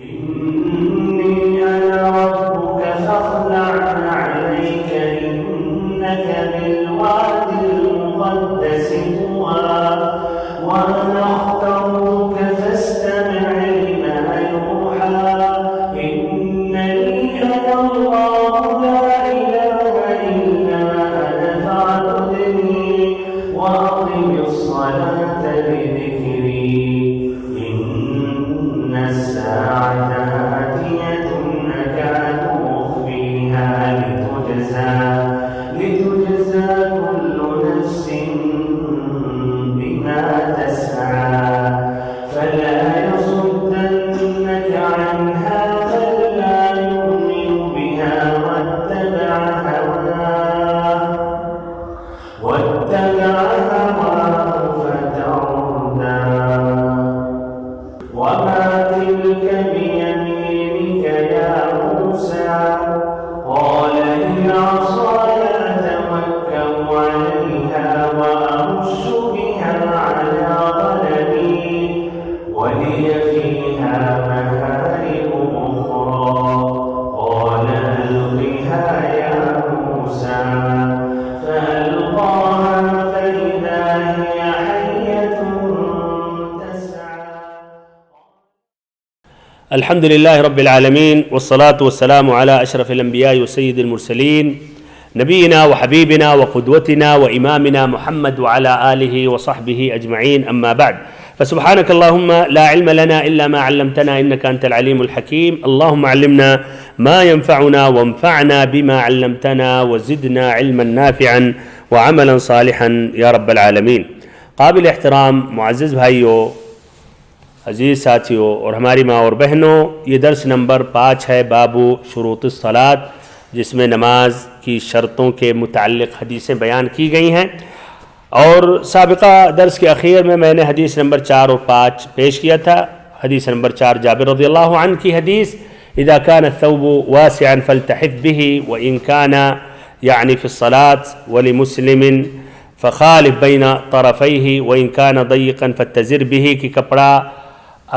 إني أنا ربك فاخلع عليك إنك بالواد المقدس طوى وأنا اخترتك فاستمع لما يوحى إنني أنا الله لا إله إلا أنا فاعبدني وأقم الصلاة لذكري إن الساعة آتية أكاد أخفيها لتجزى كل نفس بما تسعى فلا يصدنك عنها من لا يؤمن بها واتبع هواه فتردى وما تلك بيمينك يا موسى قال هي عصاي أتوكل عليها وأهش بها على غنمي ولي فيها مآرب أخرى قال ألقها يا موسى فألقاها فإذا هي حية تسعى. الحمد لله رب العالمين والصلاة والسلام على أشرف الأنبياء وسيد المرسلين نبينا وحبيبنا وقدوتنا وإمامنا محمد وعلى آله وصحبه أجمعين أما بعد فسبحانك اللهم لا علم لنا إلا ما علمتنا إنك أنت العليم الحكيم اللهم علمنا ما ينفعنا وانفعنا بما علمتنا وزدنا علما نافعا وعملا صالحا یا رب العالمین. قابل احترام معزز بھائیوں، عزیز ساتھیوں اور ہماری ماں اور بہنوں، یہ درس نمبر 5 ہے بابو شروط الصلاۃ، جس میں نماز کی شرطوں کے متعلق حدیثیں بیان کی گئی ہیں. اور سابقہ درس کے اخیر میں نے حدیث نمبر 4 اور 5 پیش کیا تھا. حدیث نمبر 4 جابر رضی اللہ عنہ کی حدیث اذا كان الثوب واسعا فالتحف به وان كان يعني في الصلاة ولمسلم فخالف بين طرفيه وان كان ضيقا فاتزر به کہ کپڑا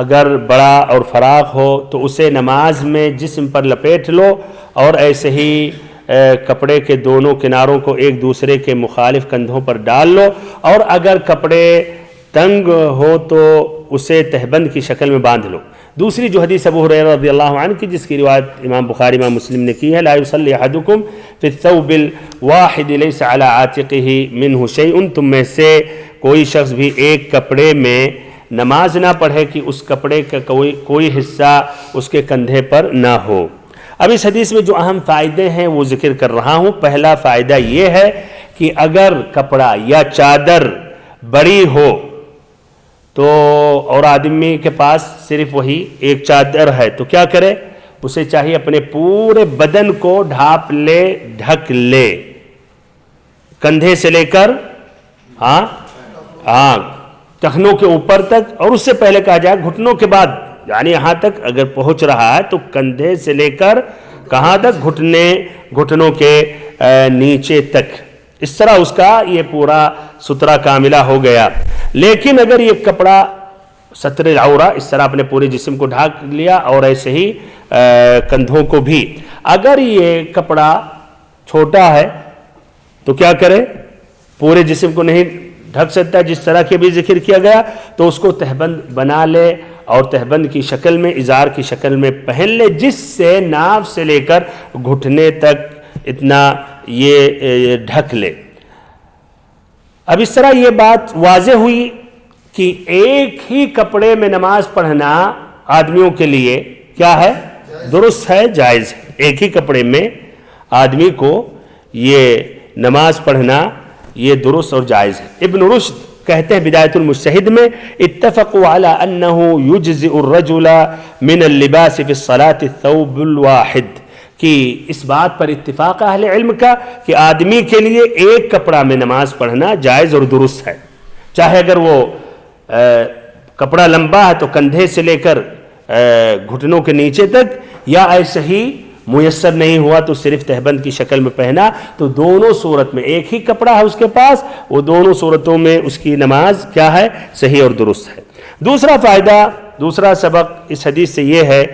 اگر بڑا اور فراخ ہو تو اسے نماز میں جسم پر لپیٹ لو اور ایسے ہی کپڑے کے دونوں کناروں کو ایک دوسرے کے مخالف کندھوں پر ڈال لو، اور اگر کپڑے تنگ ہو تو اسے تہبند کی شکل میں باندھ لو. دوسری جو حدیث ابو ہریرہ رضی اللہ عنہ کی، جس کی روایت امام بخاری امام مسلم نے کی ہے، لا يصلي احدكم في الثوب الواحد ليس على عاتقه منه شيء، تم میں سے کوئی شخص بھی ایک کپڑے میں نماز نہ پڑھے کہ اس کپڑے کا کوئی حصہ اس کے کندھے پر نہ ہو. اب اس حدیث میں جو اہم فائدے ہیں وہ ذکر کر رہا ہوں. پہلا فائدہ یہ ہے کہ اگر کپڑا یا چادر بڑی ہو تو اور آدمی کے پاس صرف وہی ایک چادر ہے تو کیا کرے؟ اسے چاہیے اپنے پورے بدن کو ڈھانپ لے، ڈھک لے، کندھے سے لے کر ٹخنوں کے اوپر تک، اور اس سے پہلے کہا جائے گھٹنوں کے بعد، یعنی یہاں تک اگر پہنچ رہا ہے تو کندھے سے لے کر کہاں تک؟ گھٹنوں کے نیچے تک. اس طرح اس کا یہ پورا سترہ کاملہ ہو گیا. لیکن اگر یہ کپڑا ستر العورہ اس طرح اپنے پورے جسم کو ڈھانک لیا اور ایسے ہی کندھوں کو بھی، اگر یہ کپڑا چھوٹا ہے تو کیا کرے؟ پورے جسم کو نہیں ڈھک سکتا جس طرح کے بھی ذکر کیا گیا، تو اس کو تہبند بنا لے اور تہبند کی شکل میں، ازار کی شکل میں پہن لے، جس سے ناف سے لے کر گھٹنے تک اتنا یہ ڈھک لے. اب اس طرح یہ بات واضح ہوئی کہ ایک ہی کپڑے میں نماز پڑھنا آدمیوں کے لیے کیا ہے؟ درست ہے، جائز ہے. ایک ہی کپڑے میں آدمی کو یہ نماز پڑھنا یہ درست اور جائز ہے. ابن رشد کہتے ہیں بدایت المجتہد میں، اتفقوا علی انہ یجزئ الرجل من اللباس فی الصلاة الثوب الواحد، کہ اس بات پر اتفاق اہل علم کا کہ آدمی کے لیے ایک کپڑا میں نماز پڑھنا جائز اور درست ہے. چاہے اگر وہ کپڑا لمبا ہے تو کندھے سے لے کر گھٹنوں کے نیچے تک، یا ایسے ہی میسر نہیں ہوا تو صرف تہبند کی شکل میں پہنا، تو دونوں صورت میں ایک ہی کپڑا ہے اس کے پاس، وہ دونوں صورتوں میں اس کی نماز کیا ہے؟ صحیح اور درست ہے. دوسرا فائدہ، دوسرا سبق اس حدیث سے یہ ہے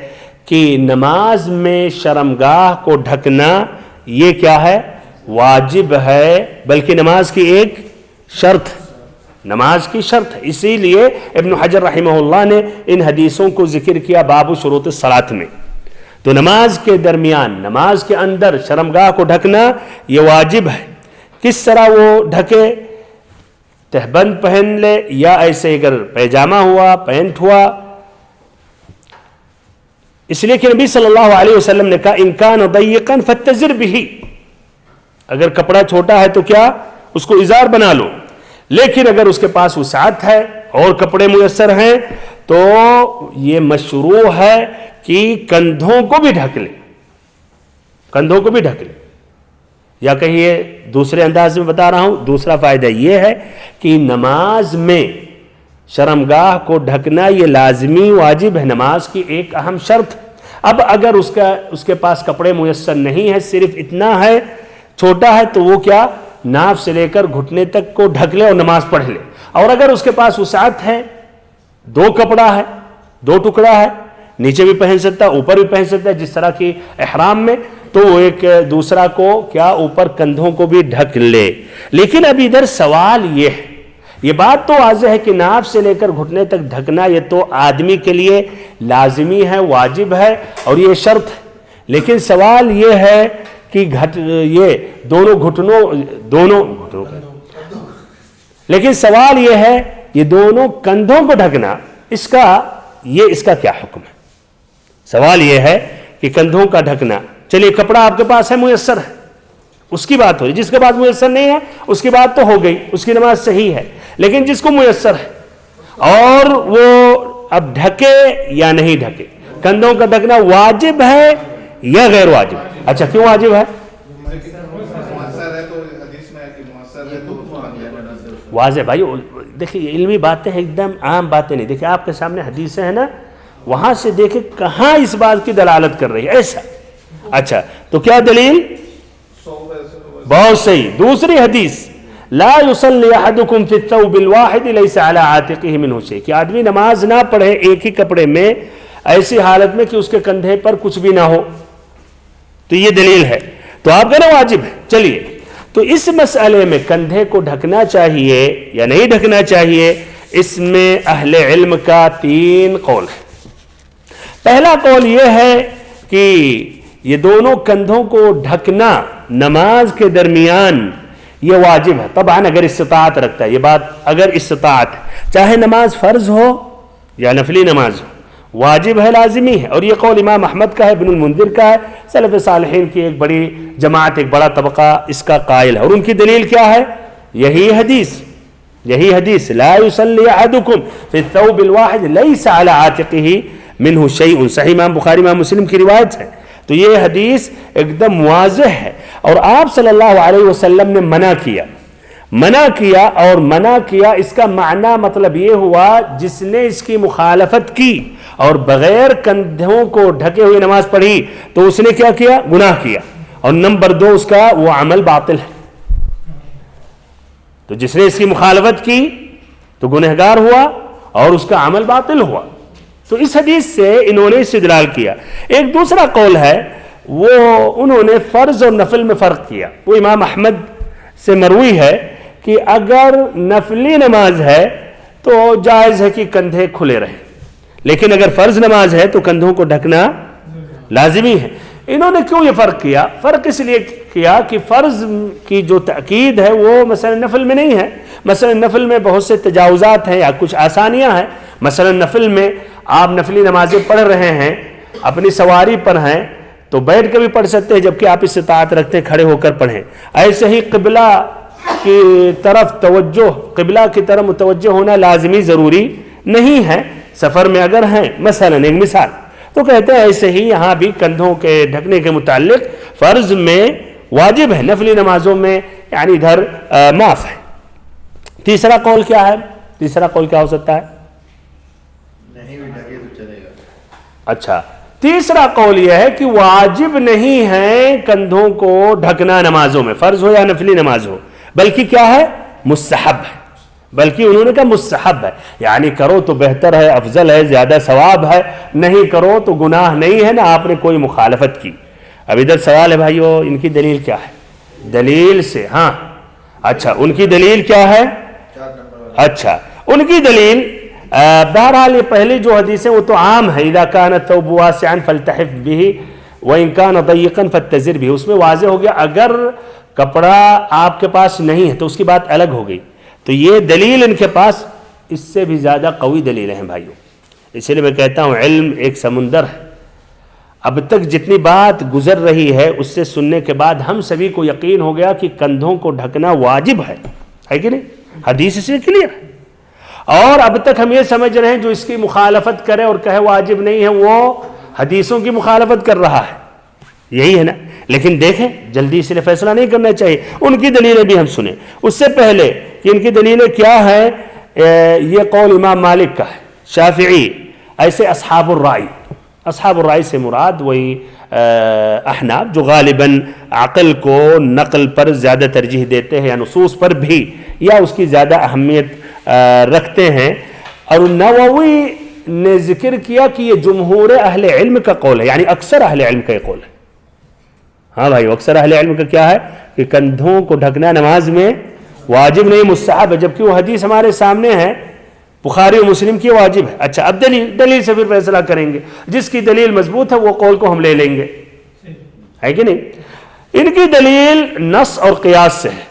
کہ نماز میں شرمگاہ کو ڈھکنا یہ کیا ہے؟ واجب ہے، بلکہ نماز کی ایک شرط ہے، نماز کی شرط ہے۔ اسی لیے ابن حجر رحمہ اللہ نے ان حدیثوں کو ذکر کیا باب شروط الصلاۃ میں۔ تو نماز کے درمیان، نماز کے اندر شرمگاہ کو ڈھکنا یہ واجب ہے۔ کس طرح وہ ڈھکے؟ تہبند پہن لے یا ایسے اگر پیجامہ ہوا، پینٹ ہوا۔ اس لیے کہ نبی صلی اللہ علیہ وسلم نے کہا ان کان ضیقا فاتزر بہ، اگر کپڑا چھوٹا ہے تو کیا اس کو ازار بنا لو، لیکن اگر اس کے پاس وسعت ہے اور کپڑے میسر ہیں تو یہ مشروع ہے کہ کندھوں کو بھی ڈھک لے، کندھوں کو بھی ڈھک لے۔ یا کہیے دوسرے انداز میں بتا رہا ہوں، دوسرا فائدہ یہ ہے کہ نماز میں شرمگاہ کو ڈھکنا یہ لازمی واجب ہے، نماز کی ایک اہم شرط۔ اب اگر اس کے پاس کپڑے میسر نہیں ہے، صرف اتنا ہے، چھوٹا ہے، تو وہ کیا ناف سے لے کر گھٹنے تک کو ڈھک لے اور نماز پڑھ لے۔ اور اگر اس کے پاس وسعت ہے، دو کپڑا ہے، دو ٹکڑا ہے، نیچے بھی پہن سکتا ہے اوپر بھی پہن سکتا ہے، جس طرح کی احرام میں، تو وہ ایک دوسرا کو کیا اوپر کندھوں کو بھی ڈھک لے۔ لیکن اب ادھر سوال یہ ہے، یہ بات تو واضح ہے کہ ناف سے لے کر گھٹنے تک ڈھکنا یہ تو آدمی کے لیے لازمی ہے، واجب ہے اور یہ شرط ہے، لیکن سوال یہ ہے کہ یہ دونوں گھٹنوں لیکن سوال یہ ہے یہ دونوں کندھوں کو ڈھکنا اس کا کیا حکم ہے؟ سوال یہ ہے کہ کندھوں کا ڈھکنا، چلیے کپڑا آپ کے پاس ہے، میسر ہے، اس کی بات ہو رہی، جس کے پاس میسر نہیں ہے اس کی بات تو ہو گئی، اس کی نماز صحیح ہے، لیکن جس کو میسر ہے اور وہ اب ڈھکے یا نہیں ڈھکے، کندھوں کا ڈھکنا واجب ہے یا غیر واجب؟ اچھا کیوں واجب ہے؟ واضح بھائی، دیکھیں علمی باتیں ایک دم عام باتیں نہیں، دیکھیں آپ کے سامنے حدیثیں ہیں نا، وہاں سے دیکھیں کہاں اس بات کی دلالت کر رہی ہے ایسا۔ اچھا تو کیا دلیل؟ بہت صحیح، دوسری حدیث لا يصلي احدكم في الثوب الواحد ليس على عاتقه منه شيء، کہ آدمی نماز نہ پڑھے ایک ہی کپڑے میں ایسی حالت میں کہ اس کے کندھے پر کچھ بھی نہ ہو، تو یہ دلیل ہے، تو آپ کہنا واجب ہے۔ چلیے تو اس مسئلے میں کندھے کو ڈھکنا چاہیے یا نہیں ڈھکنا چاہیے، اس میں اہل علم کا 3 قول ہے۔ پہلا قول یہ ہے کہ یہ دونوں کندھوں کو ڈھکنا نماز کے درمیان یہ واجب ہے، طبعاً اگر استطاعت رکھتا ہے، یہ بات اگر استطاعت ہے، چاہے نماز فرض ہو یا نفلی نماز ہو، واجب ہے، لازمی ہے، اور یہ قول امام احمد کا ہے، ابن المنذر کا ہے، سلف صالحین کی ایک بڑی جماعت، ایک بڑا طبقہ اس کا قائل ہے، اور ان کی دلیل کیا ہے؟ یہی حدیث لا يصلي احدكم في الثوب الواحد ليس على عاتقه منه شيء، صحیح امام بخاری امام مسلم کی روایت ہے، تو یہ حدیث ایک دم واضح ہے، اور آپ صلی اللہ علیہ وسلم نے منع کیا، اور منع کیا اس کا معنی مطلب یہ ہوا جس نے اس کی مخالفت کی اور بغیر کندھوں کو ڈھکے ہوئے نماز پڑھی تو اس نے کیا کیا؟ گناہ کیا، اور نمبر 2 اس کا وہ عمل باطل ہے۔ تو جس نے اس کی مخالفت کی تو گنہگار ہوا اور اس کا عمل باطل ہوا، تو اس حدیث سے انہوں نے استدلال کیا۔ ایک دوسرا قول ہے، وہ انہوں نے فرض اور نفل میں فرق کیا، وہ امام احمد سے مروی ہے کہ اگر نفلی نماز ہے تو جائز ہے کہ کندھے کھلے رہیں، لیکن اگر فرض نماز ہے تو کندھوں کو ڈھکنا لازمی ہے۔ انہوں نے کیوں یہ فرق کیا؟ فرق اس لیے کیا کہ فرض کی جو تأکید ہے وہ مثلا نفل میں نہیں ہے، مثلا نفل میں بہت سے تجاوزات ہیں یا کچھ آسانیاں ہیں، مثلا نفل میں آپ نفلی نمازیں پڑھ رہے ہیں، اپنی سواری پر ہیں تو بیٹھ کے بھی پڑھ سکتے ہیں، جبکہ آپ استطاعت رکھتے ہیں کھڑے ہو کر پڑھیں۔ ایسے ہی قبلہ کی طرف متوجہ ہونا لازمی ضروری نہیں ہے، سفر میں اگر ہیں، مثلا ایک مثال، تو کہتے ہیں ایسے ہی یہاں بھی کندھوں کے ڈھکنے کے متعلق فرض میں واجب ہے، نفلی نمازوں میں یعنی ادھر معاف ہے۔ تیسرا قول کیا ہے؟ تیسرا قول کیا ہو سکتا ہے؟ نہیں بھی ڈھکے تو چلے گا۔ اچھا، تیسرا قول یہ ہے کہ واجب نہیں ہے کندھوں کو ڈھکنا نمازوں میں، فرض ہو یا نفلی نماز ہو، بلکہ کیا ہے؟ مستحب ہے، بلکہ انہوں نے کہا مستحب ہے، یعنی کرو تو بہتر ہے، افضل ہے، زیادہ ثواب ہے، نہیں کرو تو گناہ نہیں ہے، نہ آپ نے کوئی مخالفت کی۔ اب ادھر سوال ہے بھائیو، ان کی دلیل کیا ہے؟ دلیل سے ہاں اچھا، ان کی دلیل کیا ہے؟ اچھا، ان کی دلیل بہرحال یہ پہلی جو حدیث ہے وہ تو عام ہے، اذا کان الثوب واسعا فالتحف به وان کان ضيقا فاتزر به، اس میں واضح ہو گیا اگر کپڑا آپ کے پاس نہیں ہے تو اس کی بات الگ ہو گئی۔ تو یہ دلیل ان کے پاس اس سے بھی زیادہ قوی دلیل ہیں بھائیوں، اس لیے میں کہتا ہوں علم ایک سمندر ہے۔ اب تک جتنی بات گزر رہی ہے اس سے سننے کے بعد ہم سبھی کو یقین ہو گیا کہ کندھوں کو ڈھکنا واجب ہے کہ نہیں؟ حدیث سے کلیئر ہے۔ اور اب تک ہم یہ سمجھ رہے ہیں جو اس کی مخالفت کرے اور کہے واجب نہیں ہے وہ حدیثوں کی مخالفت کر رہا ہے، یہی ہے نا؟ لیکن دیکھیں جلدی اس لیے فیصلہ نہیں کرنا چاہیے، ان کی دلیلیں بھی ہم سنیں۔ اس سے پہلے کہ ان کی دلیلیں کیا ہے، یہ قول امام مالک کا ہے، شافعی، ایسے اصحاب الرائے، اصحاب الرائے سے مراد وہی احناف جو غالباً عقل کو نقل پر زیادہ ترجیح دیتے ہیں یا نصوص پر بھی، یا اس کی زیادہ اہمیت رکھتے ہیں۔ اور نووی نے ذکر کیا کہ یہ جمہور اہل علم کا قول ہے، یعنی اکثر اہل علم کا یہ قول ہے۔ ہاں بھائی، اکثر اہل علم کا کیا ہے کہ کندھوں کو ڈھکنا نماز میں واجب نہیں، مستحب ہے، جبکہ وہ حدیث ہمارے سامنے ہے، بخاری و مسلم کی واجب ہے۔ اچھا، اب دلیل سے پھر فیصلہ کریں گے، جس کی دلیل مضبوط ہے وہ قول کو ہم لے لیں گے، ہے کہ نہیں؟ ان کی دلیل نص اور قیاس سے ہے،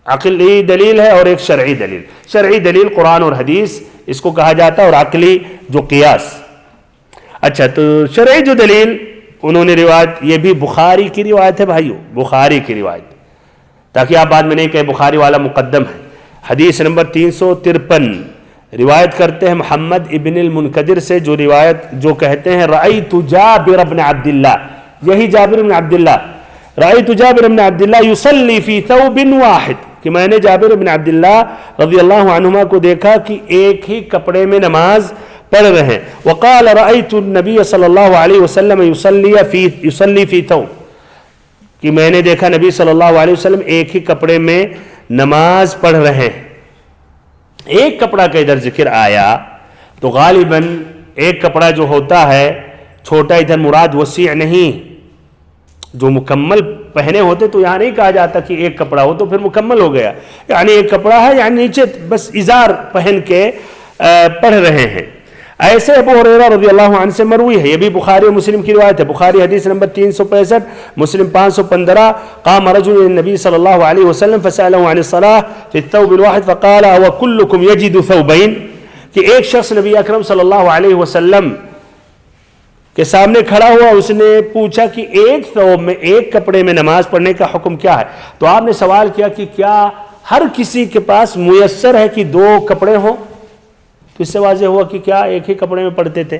عقلی دلیل ہے اور ایک شرعی دلیل۔ شرعی دلیل قرآن اور حدیث اس کو کہا جاتا ہے، اور عقلی جو قیاس۔ اچھا، تو شرعی جو دلیل انہوں نے روایت، یہ بھی بخاری کی روایت ہے بھائیو، بخاری کی روایت، تاکہ آپ بعد میں نہیں کہیں بخاری والا مقدم ہے۔ حدیث نمبر 353 روایت کرتے ہیں محمد ابن المنکدر سے، جو روایت جو کہتے ہیں رأیت جابر بن عبداللہ، یہی جابر بن عبداللہ، رأیت جابر بن عبداللہ یصلی فی ثوب واحد، کہ میں نے جابر بن عبداللہ رضی اللہ عنہما کو دیکھا کہ ایک ہی کپڑے میں نماز پڑھ رہے ہیں۔ وقال رأیت النبی صلی اللہ علیہ وسلم یصلی فی ثوب، کہ میں نے دیکھا نبی صلی اللہ علیہ وسلم ایک ہی کپڑے میں نماز پڑھ رہے ہیں۔ ایک کپڑا کا ادھر ذکر آیا تو غالباً ایک کپڑا جو ہوتا ہے چھوٹا، ادھر مراد وسیع نہیں، جو مکمل پہنے ہوتے تو یہاں نہیں کہا جاتا کہ ایک کپڑا ہو تو پھر مکمل ہو گیا، یعنی ایک کپڑا ہے، یعنی نیچے بس ازار پہن کے پڑھ رہے ہیں۔ ایسے ابو ہریرہ رضی اللہ عنہ سے مروی ہے، یہ بھی بخاری و مسلم کی روایت ہے، بخاری حدیث نمبر 365، مسلم 515، قام رجل النبی صلی اللہ علیہ وسلم فسألہ عن الصلاة فی الثوب الواحد فقال وکلکم یجد ثوبین، کہ ایک شخص نبی اکرم صلی اللہ علیہ وسلم کے سامنے کھڑا ہوا، اس نے پوچھا کہ ایک ثوب میں، ایک کپڑے میں نماز پڑھنے کا حکم کیا ہے؟ تو آپ نے سوال کیا کہ کیا ہر کسی کے پاس میسر ہے کہ دو کپڑے ہوں؟ تو اس سے واضح ہوا کہ کیا ایک ہی کپڑے میں پڑھتے تھے۔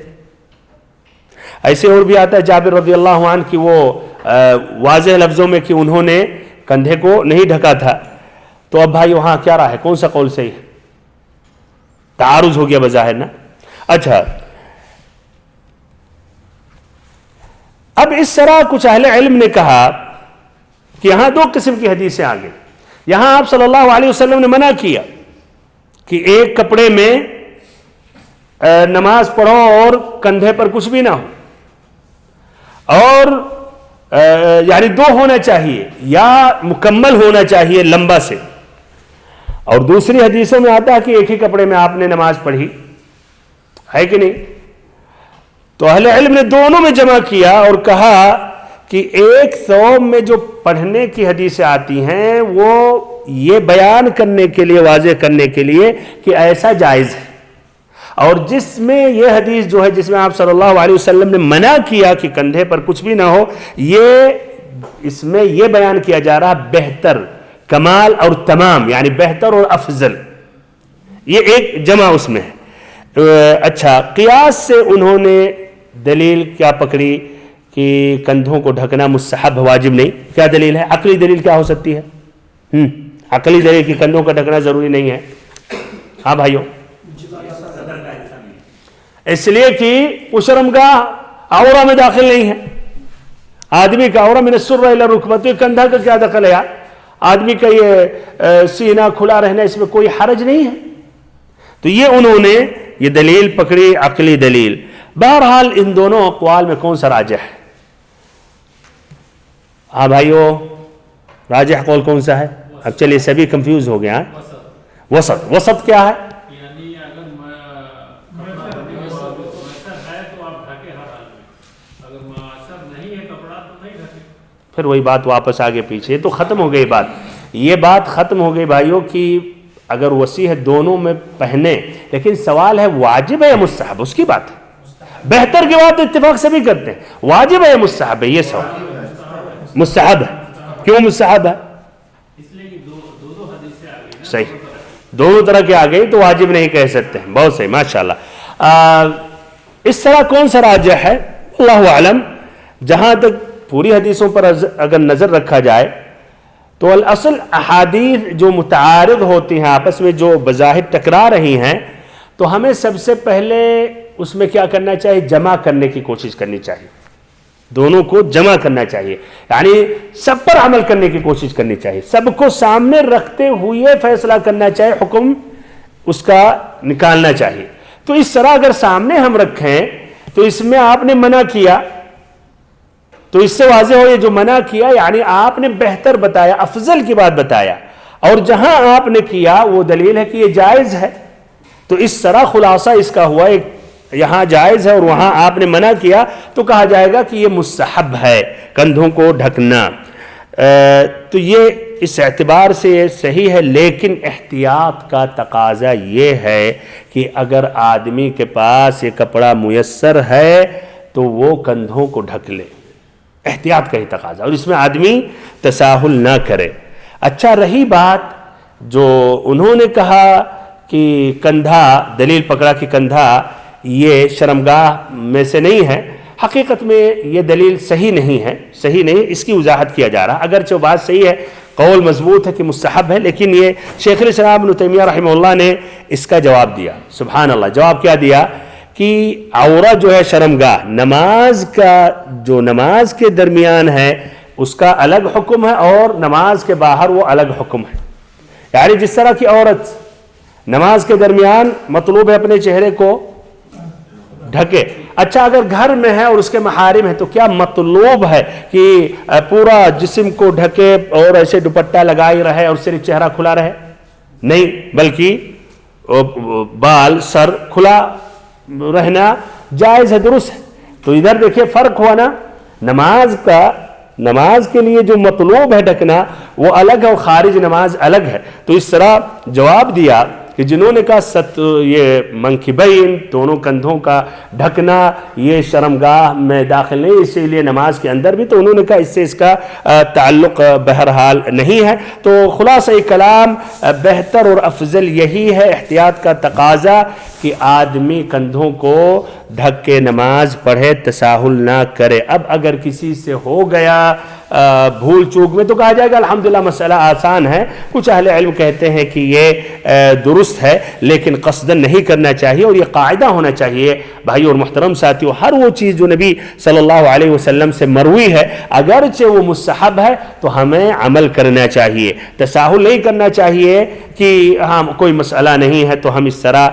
ایسے اور بھی آتا ہے جابر رضی اللہ عنہ کی وہ واضح لفظوں میں کہ انہوں نے کندھے کو نہیں ڈھکا تھا۔ تو اب بھائی وہاں کیا رہا ہے، کون سا قول صحیح ہے؟ تعارض ہو گیا بظاہر نا۔ اچھا، اب اس طرح کچھ اہل علم نے کہا کہ یہاں دو قسم کی حدیثیں آ گئی۔ یہاں آپ صلی اللہ علیہ وسلم نے منع کیا کہ ایک کپڑے میں نماز پڑھو اور کندھے پر کچھ بھی نہ ہو، اور یعنی دو ہونا چاہیے یا مکمل ہونا چاہیے لمبا سے۔ اور دوسری حدیثوں میں آتا ہے کہ ایک ہی کپڑے میں آپ نے نماز پڑھی، ہے کہ نہیں؟ تو اہل علم نے دونوں میں جمع کیا اور کہا کہ ایک ثوب میں جو پڑھنے کی حدیثیں آتی ہیں وہ یہ بیان کرنے کے لیے، واضح کرنے کے لیے کہ ایسا جائز ہے، اور جس میں یہ حدیث جو ہے جس میں آپ صلی اللہ علیہ وسلم نے منع کیا کہ کندھے پر کچھ بھی نہ ہو، یہ اس میں یہ بیان کیا جا رہا بہتر، کمال اور تمام، یعنی بہتر اور افضل، یہ ایک جمع اس میں ہے۔ اچھا، قیاس سے انہوں نے دلیل کیا پکڑی کہ کندھوں کو ڈھکنا مستحب، واجب نہیں؟ کیا دلیل ہے؟ عقلی دلیل کیا ہو سکتی ہے؟ عقلی دلیل کہ کندھوں کا ڈھکنا ضروری نہیں ہے۔ ہاں بھائیوں، اس لیے کہ پشرم کا عورہ میں داخل نہیں ہے، آدمی کا عورہ من السرہ الی الرکبہ، تو کندھا کا کیا دخل ہے یار؟ آدمی کا یہ سینہ کھلا رہنا اس میں کوئی حرج نہیں ہے، تو یہ انہوں نے یہ دلیل پکڑی، عقلی دلیل. بہرحال ان دونوں اقوال میں کون سا راجح ہے؟ ہاں بھائیو، راجح قول کون سا ہے؟ اب چلیے سبھی کنفیوز ہو گئے. ہاں وسط. وسط کیا ہے؟ یعنی اگر میسر ہے تو آپ ڈھکے ہر حال میں، اگر میسر نہیں ہے کپڑا تو نہیں ڈھکے. پھر وہی بات واپس آگے پیچھے تو ختم ہو گئی بات. یہ بات ختم ہو گئی بھائیوں کہ اگر وسیع ہے دونوں میں پہنے، لیکن سوال ہے واجب ہے یا مستحب، اس کی بات ہے. بہتر کی بات اتفاق سے بھی کرتے ہیں، واجب ہے یا مستحب ہے، یہ سوال. مستحب ہے. کیوں مستحب ہے؟ اس لیے کہ دو حدیثیں آ گئی نا. صحیح، دونوں طرح کے آ گئی تو واجب نہیں کہہ سکتے ہیں. بہت صحیح، ماشاءاللہ. اس طرح کون سا راجح ہے؟ اللہ عالم. جہاں تک پوری حدیثوں پر اگر نظر رکھا جائے تو الاصل احادیث جو متعارض ہوتی ہیں آپس میں، جو بظاہر ٹکرا رہی ہیں، تو ہمیں سب سے پہلے اس میں کیا کرنا چاہیے؟ جمع کرنے کی کوشش کرنی چاہیے. دونوں کو جمع کرنا چاہیے، یعنی سب پر عمل کرنے کی کوشش کرنی چاہیے، سب کو سامنے رکھتے ہوئے فیصلہ کرنا چاہیے، حکم اس کا نکالنا چاہیے. تو اس طرح اگر سامنے ہم رکھیں تو اس میں آپ نے منع کیا تو اس سے واضح ہو یہ جو منع کیا یعنی آپ نے بہتر بتایا، افضل کی بات بتایا، اور جہاں آپ نے کیا وہ دلیل ہے کہ یہ جائز ہے. تو اس طرح خلاصہ اس کا ہوا، ایک یہاں جائز ہے اور وہاں آپ نے منع کیا تو کہا جائے گا کہ یہ مستحب ہے کندھوں کو ڈھکنا. تو یہ اس اعتبار سے یہ صحیح ہے، لیکن احتیاط کا تقاضا یہ ہے کہ اگر آدمی کے پاس یہ کپڑا میسر ہے تو وہ کندھوں کو ڈھک لے. احتیاط کا ہی تقاضا، اور اس میں آدمی تساہل نہ کرے. اچھا، رہی بات جو انہوں نے کہا کہ کندھا، دلیل پکڑا کہ کندھا یہ شرمگاہ میں سے نہیں ہے، حقیقت میں یہ دلیل صحیح نہیں ہے. صحیح نہیں، اس کی وضاحت کیا جا رہا. اگرچہ بات صحیح ہے، قول مضبوط ہے کہ مستحب ہے، لیکن یہ شیخ الاسلام ابن تیمیہ رحمہ اللہ نے اس کا جواب دیا. سبحان اللہ. جواب کیا دیا کہ عورت جو ہے شرمگاہ، نماز کا جو نماز کے درمیان ہے اس کا الگ حکم ہے اور نماز کے باہر وہ الگ حکم ہے. یعنی جس طرح کی عورت نماز کے درمیان مطلوب ہے اپنے چہرے کو ڈھکے. اچھا، اگر گھر میں ہے اور اس کے محارم ہے تو کیا مطلوب ہے کہ پورا جسم کو ڈھکے اور ایسے دوپٹہ لگائی رہے اور صرف چہرہ کھلا رہے؟ نہیں، بلکہ بال سر کھلا رہنا جائز ہے، درست ہے. تو ادھر دیکھیں فرق ہوا نا، نماز کے لیے جو مطلوب ہے ڈھکنا وہ الگ ہے اور خارج نماز الگ ہے. تو اس طرح جواب دیا کہ جنہوں نے کہا یہ منکبین دونوں کندھوں کا ڈھکنا یہ شرمگاہ میں داخل نہیں، اسی لیے نماز کے اندر بھی، تو انہوں نے کہا اس سے اس کا تعلق بہرحال نہیں ہے. تو خلاصہ کلام بہتر اور افضل یہی ہے، احتیاط کا تقاضا کہ آدمی کندھوں کو ڈھک کے نماز پڑھے، تساہل نہ کرے. اب اگر کسی سے ہو گیا بھول چوک میں تو کہا جائے گا الحمدللہ مسئلہ آسان ہے. کچھ اہل علم کہتے ہیں کہ یہ درست ہے لیکن قصدن نہیں کرنا چاہیے، اور یہ قاعدہ ہونا چاہیے بھائی اور محترم ساتھیو. ہر وہ چیز جو نبی صلی اللہ علیہ وسلم سے مروی ہے اگرچہ وہ مستحب ہے تو ہمیں عمل کرنا چاہیے، تساہل نہیں کرنا چاہیے کہ ہاں کوئی مسئلہ نہیں ہے تو ہم اس طرح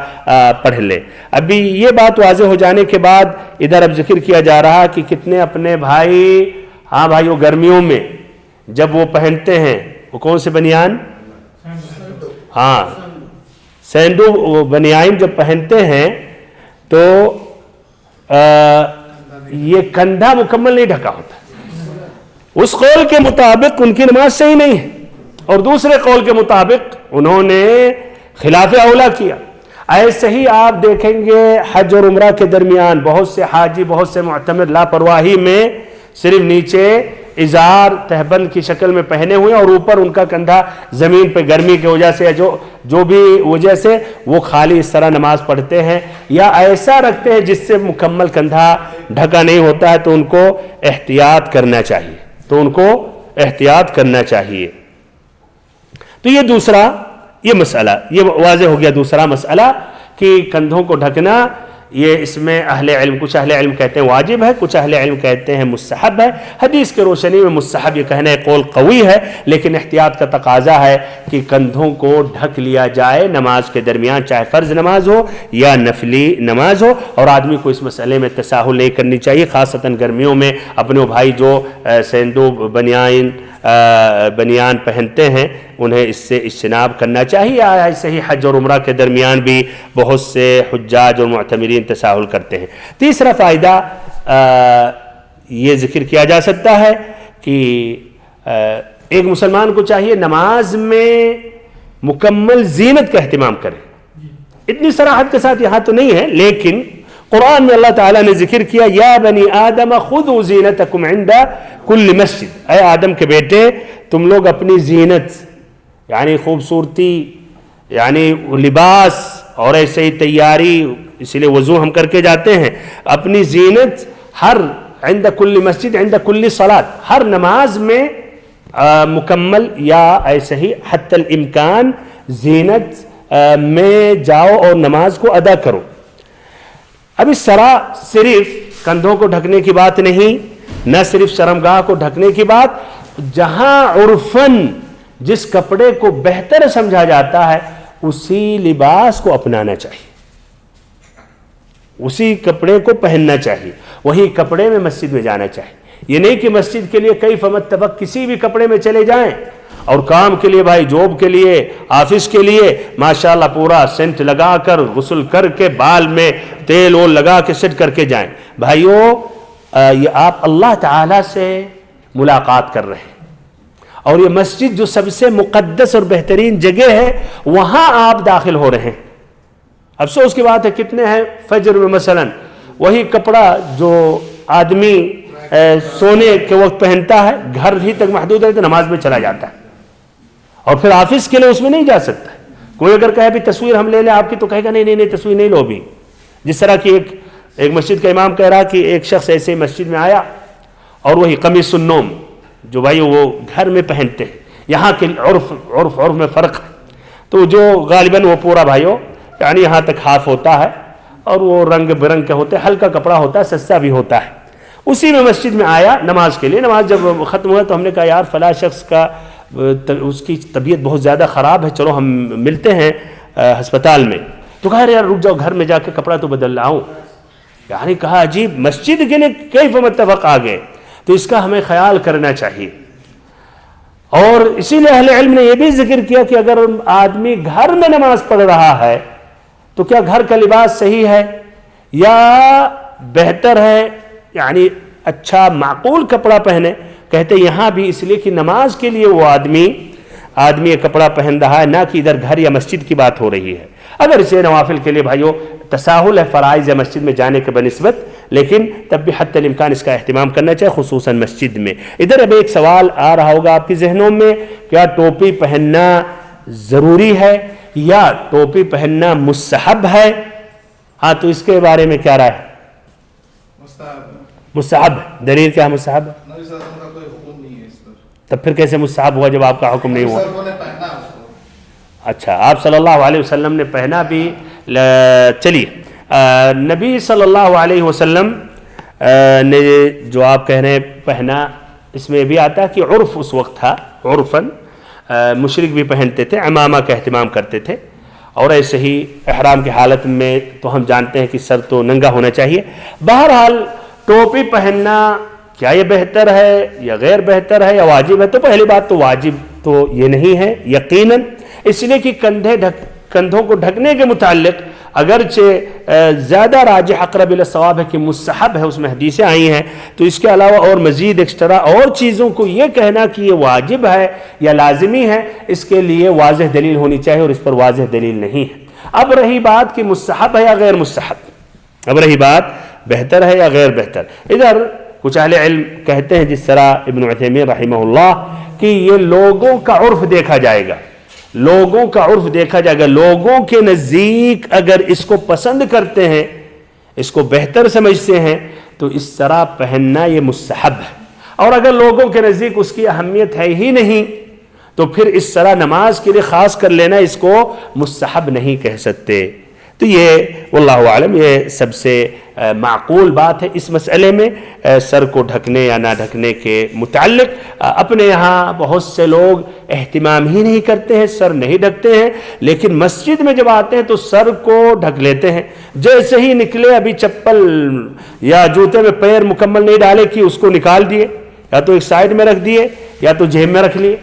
پڑھ لیں. ابھی یہ بات واضح ہو جانے کے بعد ادھر اب ذکر کیا جا رہا کہ کتنے اپنے بھائی، ہاں بھائیو، گرمیوں میں جب وہ پہنتے ہیں وہ کون سے بنیان؟ ہاں، سینڈو بنیان جب پہنتے ہیں تو یہ کندھا مکمل نہیں ڈھکا ہوتا. اس قول کے مطابق ان کی نماز صحیح نہیں ہے، اور دوسرے قول کے مطابق انہوں نے خلاف اولا کیا. ایسے ہی آپ دیکھیں گے حج اور عمرہ کے درمیان بہت سے حاجی، بہت سے معتمر لاپرواہی میں صرف نیچے ازار تہبند کی شکل میں پہنے ہوئے اور اوپر ان کا کندھا زمین پہ گرمی کی وجہ سے جو بھی وجہ سے وہ خالی اس طرح نماز پڑھتے ہیں یا ایسا رکھتے ہیں جس سے مکمل کندھا ڈھکا نہیں ہوتا ہے. تو ان کو احتیاط کرنا چاہیے. تو یہ دوسرا یہ مسئلہ یہ واضح ہو گیا. دوسرا مسئلہ کہ کندھوں کو ڈھکنا یہ اس میں اہل علم، کچھ اہل علم کہتے ہیں واجب ہے، کچھ اہل علم کہتے ہیں مستحب ہے۔ حدیث کے روشنی میں مستحب یہ کہنا ہے قول قوی ہے، لیکن احتیاط کا تقاضا ہے کہ کندھوں کو ڈھک لیا جائے نماز کے درمیان، چاہے فرض نماز ہو یا نفلی نماز ہو، اور آدمی کو اس مسئلے میں تساہل نہیں کرنی چاہیے، خاصتاً گرمیوں میں اپنے بھائی جو سیندو بنیان پہنتے ہیں انہیں اس سے اجتناب کرنا چاہیے۔ ایسے ہی حج اور عمرہ کے درمیان بھی بہت سے حجاج اور معتمرین تساہل کرتے ہیں۔ تیسرا فائدہ یہ ذکر کیا جا سکتا ہے کہ ایک مسلمان کو چاہیے نماز میں مکمل زینت کا اہتمام کرے۔ اتنی صراحت کے ساتھ یہاں تو نہیں ہے، لیکن قرآن میں اللہ تعالیٰ نے ذکر کیا یا بنی آدم خذوا زینتکم عند کل مسجد، اے آدم کے بیٹے تم لوگ اپنی زینت یعنی خوبصورتی یعنی لباس اور ایسے ہی تیاری، اس لیے وضو ہم کر کے جاتے ہیں، اپنی زینت ہر عند کل مسجد عند کل صلاۃ، ہر نماز میں مکمل یا ایسے ہی حتی الامکان زینت میں جاؤ اور نماز کو ادا کرو۔ اب اس طرح صرف کندھوں کو ڈھکنے کی بات نہیں، نہ صرف شرمگاہ کو ڈھکنے کی بات، جہاں عرفاً جس کپڑے کو بہتر سمجھا جاتا ہے اسی لباس کو اپنانا چاہیے، اسی کپڑے کو پہننا چاہیے، وہی کپڑے میں مسجد میں جانا چاہیے۔ یہ نہیں کہ مسجد کے لیے کیف متفق کسی بھی کپڑے میں چلے جائیں، اور کام کے لیے بھائی جاب کے لیے آفس کے لیے ماشاءاللہ پورا سینٹ لگا کر غسل کر کے بال میں تیل اور لگا کے سیٹ کر کے جائیں۔ بھائیو یہ آپ اللہ تعالیٰ سے ملاقات کر رہے ہیں، اور یہ مسجد جو سب سے مقدس اور بہترین جگہ ہے وہاں آپ داخل ہو رہے ہیں۔ افسوس کی بات ہے کتنے ہیں فجر میں مثلا وہی کپڑا جو آدمی سونے کے وقت پہنتا ہے گھر ہی تک محدود ہے تو نماز میں چلا جاتا ہے، اور پھر آفس کے لیے اس میں نہیں جا سکتا۔ کوئی اگر کہے بھی تصویر ہم لے لیں آپ کی تو کہے گا نہیں نہیں نہیں تصویر نہیں لو بھی۔ جس طرح کی ایک مسجد کا امام کہہ رہا کہ ایک شخص ایسے مسجد میں آیا اور وہی قمیص النوم جو بھائی وہ گھر میں پہنتے ہیں، یہاں کے عرف میں فرق ہے، تو جو غالباً وہ پورا بھائیو یعنی یہاں تک ہاف ہوتا ہے اور وہ رنگ برنگ کے ہوتے ہیں، ہلکا کپڑا ہوتا ہے، سستا بھی ہوتا ہے، اسی میں مسجد میں آیا نماز کے لیے۔ نماز جب ختم ہوا تو ہم نے کہا یار فلاں شخص کا اس کی طبیعت بہت زیادہ خراب ہے، چلو ہم ملتے ہیں ہسپتال میں۔ تو کہا یار رک جاؤ گھر میں جا کے کپڑا تو بدل لاؤں۔ یعنی کہا عجیب مسجد کے لیے کیف متفق آ گئے، تو اس کا ہمیں خیال کرنا چاہیے۔ اور اسی لیے اہل علم نے یہ بھی ذکر کیا کہ اگر آدمی گھر میں نماز پڑھ رہا ہے تو کیا گھر کا لباس صحیح ہے یا بہتر ہے یعنی اچھا معقول کپڑا پہنے؟ کہتے یہاں بھی اس لیے کہ نماز کے لیے وہ آدمی یہ کپڑا پہن رہا ہے، نہ کہ ادھر گھر یا مسجد کی بات ہو رہی ہے۔ اگر اسے نوافل کے لیے بھائیو تساہل ہے فرائض یا مسجد میں جانے کے بنسبت، لیکن تب بھی حتی الامکان اس کا اہتمام کرنا چاہیے خصوصاً مسجد میں۔ ادھر اب ایک سوال آ رہا ہوگا آپ کے ذہنوں میں، کیا ٹوپی پہننا ضروری ہے یا ٹوپی پہننا مستحب ہے؟ ہاں تو اس کے بارے میں کیا رائے ہے؟ مستحب۔ دلیل کیا ہے مستحب؟ نبی صلی اللہ علیہ وسلم کا کوئی حکم نہیں ہے اس پر۔ تب پھر کیسے مستحب ہوا جب آپ کا حکم نہیں ہوا؟ صرف انہوں نے پہنا اس کو۔ اچھا آپ صلی اللہ علیہ وسلم نے پہنا بھی۔ چلیے نبی صلی اللہ علیہ وسلم نے جو آپ کہہ رہے ہیں پہنا، اس میں بھی آتا ہے کہ عرف اس وقت تھا، عرفاً مشرک بھی پہنتے تھے، عمامہ کا اہتمام کرتے تھے، اور ایسے ہی احرام کی حالت میں تو ہم جانتے ہیں کہ سر تو ننگا ہونا چاہیے۔ بہرحال ٹوپی پہننا کیا یہ بہتر ہے یا غیر بہتر ہے یا واجب ہے؟ تو پہلی بات تو واجب تو یہ نہیں ہے یقیناً، اس لیے کہ کندھوں کو ڈھکنے کے متعلق اگرچہ زیادہ راجح اقرب الی الصواب ہے کہ مستحب ہے، اس میں حدیثیں آئی ہیں، تو اس کے علاوہ اور مزید ایکسٹرا اور چیزوں کو یہ کہنا کہ یہ واجب ہے یا لازمی ہے، اس کے لیے واضح دلیل ہونی چاہیے، اور اس پر واضح دلیل نہیں ہے۔ اب رہی بات کہ مستحب ہے یا غیر مستحب، اب رہی بات بہتر ہے یا غیر بہتر، ادھر کچھ اہل علم کہتے ہیں جس طرح ابن عثیمین رحمہ اللہ کہ یہ لوگوں کا عرف دیکھا جائے گا، لوگوں کا عرف دیکھا جائے گا، لوگوں کے نزدیک اگر اس کو پسند کرتے ہیں، اس کو بہتر سمجھتے ہیں تو اس طرح پہننا یہ مستحب ہے، اور اگر لوگوں کے نزدیک اس کی اہمیت ہے ہی نہیں تو پھر اس طرح نماز کے لیے خاص کر لینا اس کو مستحب نہیں کہہ سکتے۔ تو یہ واللہ عالم یہ سب سے معقول بات ہے اس مسئلے میں، سر کو ڈھکنے یا نہ ڈھکنے کے متعلق۔ اپنے یہاں بہت سے لوگ اہتمام ہی نہیں کرتے ہیں، سر نہیں ڈھکتے ہیں، لیکن مسجد میں جب آتے ہیں تو سر کو ڈھک لیتے ہیں، جیسے ہی نکلے ابھی چپل یا جوتے میں پیر مکمل نہیں ڈالے کہ اس کو نکال دیے، یا تو ایک سائیڈ میں رکھ دیے یا تو جیب میں رکھ لیے۔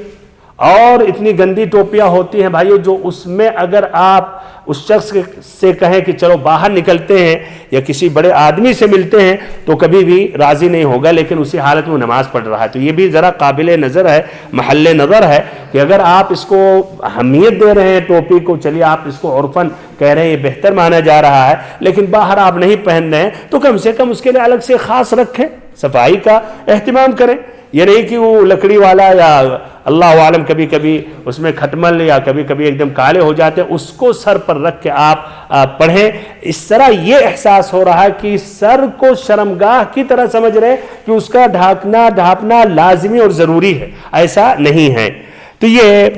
اور اتنی گندی ٹوپیاں ہوتی ہیں بھائیو، جو اس میں اگر آپ اس شخص سے کہیں کہ چلو باہر نکلتے ہیں یا کسی بڑے آدمی سے ملتے ہیں تو کبھی بھی راضی نہیں ہوگا، لیکن اسی حالت میں وہ نماز پڑھ رہا ہے۔ تو یہ بھی ذرا قابل نظر ہے، محل نظر ہے کہ اگر آپ اس کو اہمیت دے رہے ہیں ٹوپی کو، چلیے آپ اس کو عرفاً کہہ رہے ہیں یہ بہتر مانا جا رہا ہے، لیکن باہر آپ نہیں پہن رہے ہیں تو کم سے کم اس کے لیے الگ سے خاص رکھیں، صفائی کا اہتمام کریں۔ یہ نہیں کہ وہ لکڑی والا یا اللہ عالم کبھی کبھی اس میں کھٹمل یا کبھی کبھی ایک دم کالے ہو جاتے ہیں، اس کو سر پر رکھ کے آپ پڑھیں۔ اس طرح یہ احساس ہو رہا ہے کہ سر کو شرمگاہ کی طرح سمجھ رہے کہ اس کا ڈھانپنا لازمی اور ضروری ہے، ایسا نہیں ہے۔ تو یہ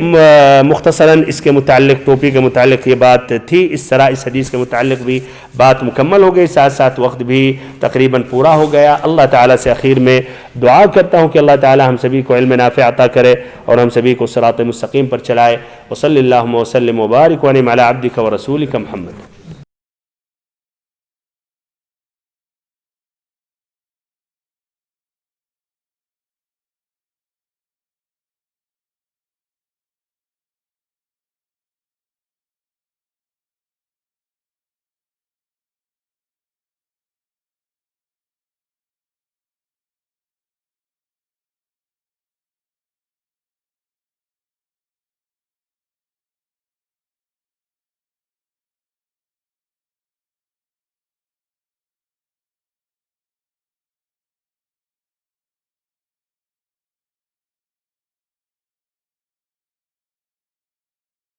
مختصراً اس کے متعلق، ٹوپی کے متعلق یہ بات تھی۔ اس طرح اس حدیث کے متعلق بھی بات مکمل ہو گئی، ساتھ ساتھ وقت بھی تقریباً پورا ہو گیا۔ اللہ تعالیٰ سے آخر میں دعا کرتا ہوں کہ اللہ تعالیٰ ہم سبھی کو علم نافع عطا کرے اور ہم سبھی کو صراط مستقیم پر چلائے۔ وصلی اللہم وسلم وبارک وانعم علی عبدک ورسولک محمد۔